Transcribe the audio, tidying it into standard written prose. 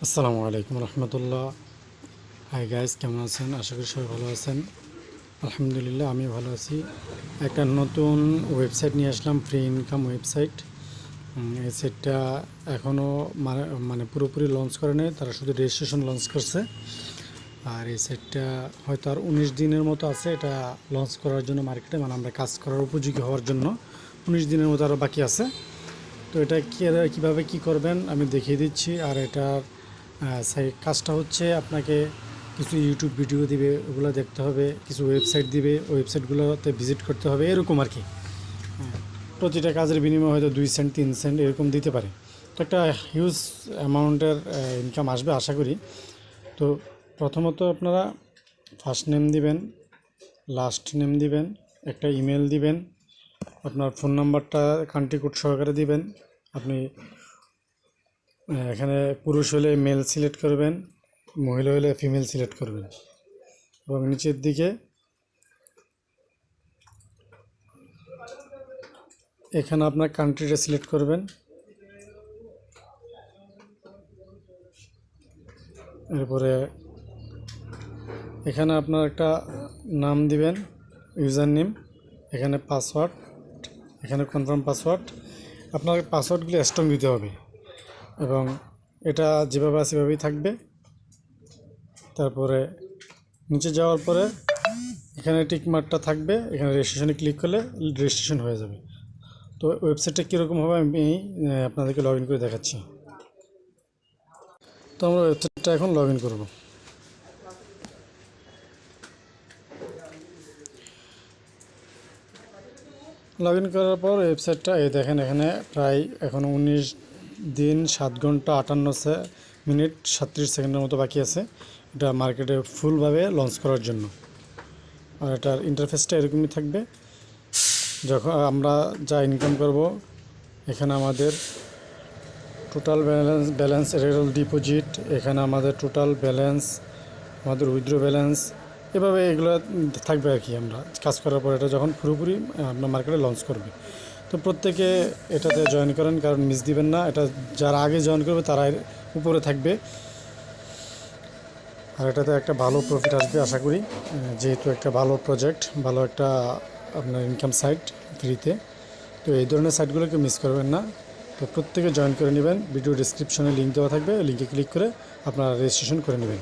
আসসালামু আলাইকুম রহমতুল্লাহ। Hi guys, কেমন আছেন? আশা করি সবাই ভালো আছেন। আলহামদুলিল্লাহ, আমি ভালো আছি। একটা নতুন ওয়েবসাইট নিয়ে আসলাম, ফ্রি ইনকাম ওয়েবসাইট। এই সাইটটা এখনও মানে পুরোপুরি লঞ্চ করে নেই, তারা শুধু রেজিস্ট্রেশন লঞ্চ করছে। আর এই সাইটটা হয়তো আর 19 দিনের মতো আছে এটা লঞ্চ করার জন্য মার্কেটে, মানে আমরা কাজ করার উপযোগী হওয়ার জন্য 19 দিনের মতো আরও বাকি আছে। তো এটা কীভাবে কী করবেন আমি দেখিয়ে দিচ্ছি। আর এটার সেই কাজটা হচ্ছে আপনাকে কিছু ইউটিউব ভিডিও দিবে, ওগুলো দেখতে হবে, কিছু ওয়েবসাইট দিবে, ওয়েবসাইটগুলোতে ভিজিট করতে হবে, এরকম আর কি। প্রতিটা কাজের বিনিময়ে হয়তো 2 সেন্ট 3 সেন্ট এরকম দিতে পারে। তো একটা হিউজ অ্যামাউন্টের ইনকাম আসবে আশা করি। তো প্রথমত আপনারা ফার্স্ট নেম দিবেন, লাস্ট নেম দিবেন, একটা ইমেল দিবেন, আপনার ফোন নাম্বারটা কান্ট্রি কোড সহকারে দিবেন। আপনি এখানে পুরুষ হলে মেল সিলেক্ট করবেন, মহিলা হলে ফিমেল সিলেক্ট করবেন, এবং নিচের দিকে এখানে আপনার কান্ট্রিটা সিলেক্ট করবেন। এরপরে এখানে আপনার একটা নাম দিবেন, ইউজার নেম, এখানে পাসওয়ার্ড, এখানে কনফার্ম পাসওয়ার্ড। আপনার পাসওয়ার্ডগুলি স্ট্রং দিতে হবে এবং এটা যেভাবে আছে সেভাবেই থাকবে। তারপরে নিচে যাওয়ার পরে এখানে টিকমার্কটা থাকবে, এখানে রেজিস্ট্রেশনে ক্লিক করলে রেজিস্ট্রেশন হয়ে যাবে। তো ওয়েবসাইটটা কীরকম হবে আমি আপনাদেরকে লগ ইন করে দেখাচ্ছি। তো আমরা ওয়েবসাইটটা এখন লগ ইন করবো। লগ ইন করার পর ওয়েবসাইটটা এই দেখেন, এখানে প্রায় এখন 19 দিন 7 ঘন্টা 58 মিনিট 37 সেকেন্ডের মতো বাকি আছে এটা মার্কেটে ফুলভাবে লঞ্চ করার জন্য। আর এটার ইন্টারফেসটা এরকমই থাকবে। যখন আমরা যা ইনকাম করব, এখানে আমাদের টোটাল ব্যালেন্স রেগুলার ডিপোজিট, এখানে আমাদের টোটাল ব্যালেন্স, আমাদের উইথড্র ব্যালেন্স, এভাবে এগুলো থাকবে আর কি। আমরা কাজ করার পর এটা যখন পুরোপুরি আপনার মার্কেটে লঞ্চ করবে, তো প্রত্যেকে এটাতে জয়েন করেন, কারণ মিস দিবেন না। এটা যারা আগে জয়েন করবে তারা উপরে থাকবে। আর এটাতে একটা ভালো প্রফিট আসবে আশা করি, যেহেতু একটা ভালো প্রজেক্ট, ভালো একটা আপনার ইনকাম সাইট ফ্রিতে। তো এই ধরনের সাইটগুলোকে মিস করবেন না। তো প্রত্যেকে জয়েন করে নেবেন। ভিডিও ডিসক্রিপশনে লিঙ্ক দেওয়া থাকবে, লিঙ্কে ক্লিক করে আপনারা রেজিস্ট্রেশন করে নেবেন।